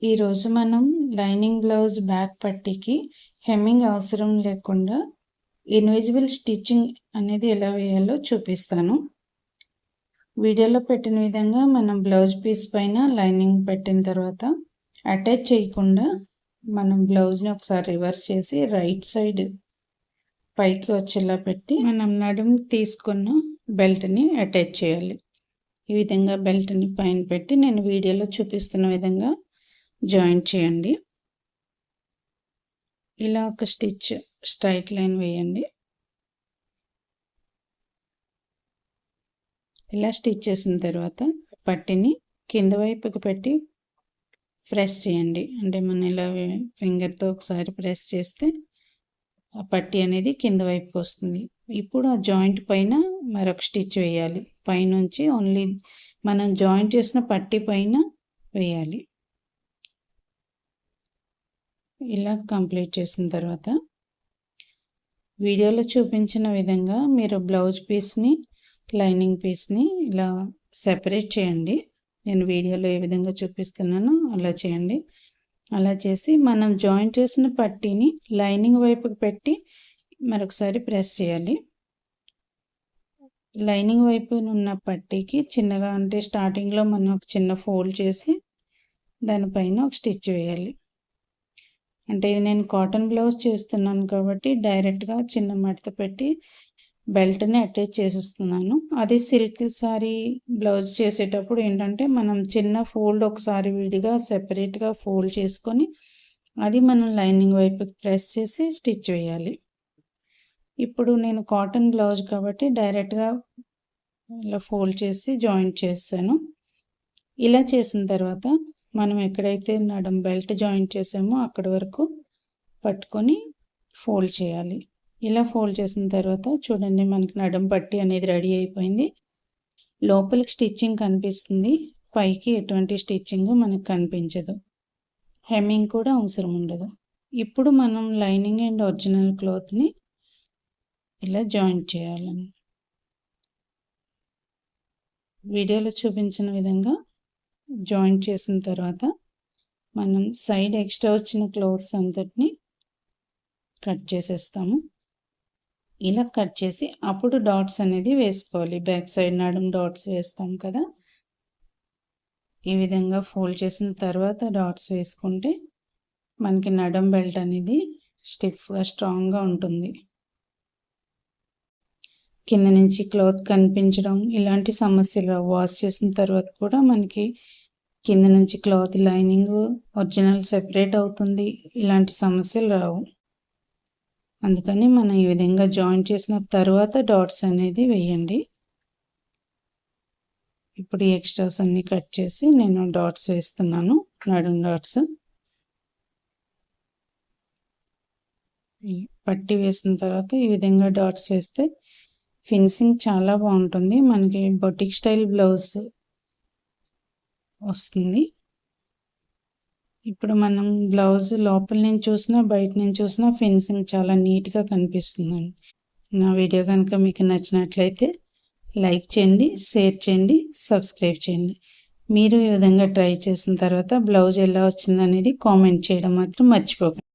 ఈరోజు మనం lining blouse back పట్టీకి hemming అవసరం లేకుండా ఇన్విజిబుల్ స్టిచ్చింగ్ అనేది ఎలా వేయాలో చూపిస్తాను. వీడియోలో పెట్టిన విధంగా మనం బ్లౌజ్ పీస్ పైన లైనింగ్ పెట్టిన తర్వాత అటాచ్ చేయకుండా మనం బ్లౌజ్ని ఒకసారి రివర్స్ చేసి రైట్ సైడ్ పైకి వచ్చేలా పెట్టి మనం నడుము తీసుకున్న బెల్ట్ని అటాచ్ చేయాలి. ఈ విధంగా బెల్ట్ని పైన పెట్టి నేను వీడియోలో చూపిస్తున్న విధంగా జాయింట్ చేయండి. ఇలా ఒక స్టిచ్ స్ట్రైట్ లైన్ వేయండి. ఇలా స్టిచ్ చేసిన తర్వాత పట్టీని కింద వైపుకి పెట్టి ప్రెస్ చేయండి. అంటే మనం ఇలా ఫింగర్తో ఒకసారి ప్రెస్ చేస్తే ఆ పట్టీ అనేది కింద వైపుకి వస్తుంది. ఇప్పుడు ఆ జాయింట్ పైన మరొక స్టిచ్ వేయాలి. పైనుంచి ఓన్లీ మనం జాయింట్ చేసిన పట్టీ పైన వేయాలి. ఇలా కంప్లీట్ చేసిన తర్వాత వీడియోలో చూపించిన విధంగా మీరు బ్లౌజ్ పీస్ని లైనింగ్ పీస్ని ఇలా సెపరేట్ చేయండి. నేను వీడియోలో ఏ విధంగా చూపిస్తున్నానో అలా చేయండి. అలా చేసి మనం జాయింట్ చేసిన పట్టీని లైనింగ్ వైపుకి పెట్టి మరొకసారి ప్రెస్ చేయాలి. లైనింగ్ వైపు ఉన్న పట్టీకి చిన్నగా అంటే స్టార్టింగ్లో మనం ఒక చిన్న ఫోల్డ్ చేసి దానిపైన ఒక స్టిచ్ వేయాలి. అంటే ఇది నేను కాటన్ బ్లౌజ్ చేస్తున్నాను కాబట్టి డైరెక్ట్గా చిన్న మడత పెట్టి బెల్ట్ని అటాచ్ చేసేస్తున్నాను. అది సిల్క్ సారీ బ్లౌజ్ చేసేటప్పుడు ఏంటంటే మనం చిన్న ఫోల్డ్ ఒకసారి విడిగా సెపరేట్గా ఫోల్డ్ చేసుకొని అది మనం లైనింగ్ వైపుకి ప్రెస్ చేసి స్టిచ్ వేయాలి. ఇప్పుడు నేను కాటన్ బ్లౌజ్ కాబట్టి డైరెక్ట్గా ఇలా ఫోల్డ్ చేసి జాయింట్ చేశాను. ఇలా చేసిన తర్వాత మనం ఎక్కడైతే నడుం బెల్ట్ జాయింట్ చేసామో అక్కడి వరకు పట్టుకొని ఫోల్డ్ చేయాలి. ఇలా ఫోల్డ్ చేసిన తర్వాత చూడండి మనకి నడుం పట్టీ అనేది రెడీ అయిపోయింది. లోపలికి స్టిచ్చింగ్ కనిపిస్తుంది, పైకి ఎటువంటి స్టిచ్చింగ్ మనకు కనిపించదు, హెమ్మింగ్ కూడా అవసరం ఉండదు. ఇప్పుడు మనం లైనింగ్ అండ్ ఒరిజినల్ క్లాత్ని ఇలా జాయింట్ చేయాలని వీడియోలో చూపించిన విధంగా జాయింట్ చేసిన తర్వాత మనం సైడ్ ఎక్స్ట్రా వచ్చిన క్లాత్స్ అంతటిని కట్ చేసేస్తాము. ఇలా కట్ చేసి అప్పుడు డాట్స్ అనేది వేసుకోవాలి. బ్యాక్ సైడ్ నడుం డాట్స్ వేస్తాం కదా, ఈ విధంగా ఫోల్డ్ చేసిన తర్వాత డాట్స్ వేసుకుంటే మనకి నడుం బెల్ట్ అనేది స్టిఫ్గా స్ట్రాంగ్గా ఉంటుంది. కింద నుంచి క్లాత్ కనిపించడం ఇలాంటి సమస్యలు వాష్ చేసిన తర్వాత కూడా మనకి కింద నుంచి క్లాత్ లైనింగ్ ఒరిజినల్ సెపరేట్ అవుతుంది, ఇలాంటి సమస్యలు రావు. అందుకని మనం ఈ విధంగా జాయింట్ చేసిన తర్వాత డాట్స్ అనేది వేయండి. ఇప్పుడు ఈ ఎక్స్ట్రాస్ అన్ని కట్ చేసి నేను డాట్స్ వేస్తున్నాను, నడుం డాట్స్. పట్టి వేసిన తర్వాత ఈ విధంగా డాట్స్ వేస్తే ఫినిషింగ్ చాలా బాగుంటుంది, మనకి బొటిక్ స్టైల్ బ్లౌజ్ వస్తుంది. ఇప్పుడు మనం బ్లౌజ్ లోపల నుంచి చూసినా బయట నుంచి చూసినా ఫినిషింగ్ చాలా నీట్గా కనిపిస్తుంది. నా వీడియో కనుక మీకు నచ్చినట్లయితే లైక్ చేయండి, షేర్ చేయండి, సబ్స్క్రైబ్ చేయండి. మీరు ఈ విధంగా ట్రై చేసిన తర్వాత బ్లౌజ్ ఎలా వచ్చిందనేది కామెంట్ చేయడం మాత్రం మర్చిపోకండి.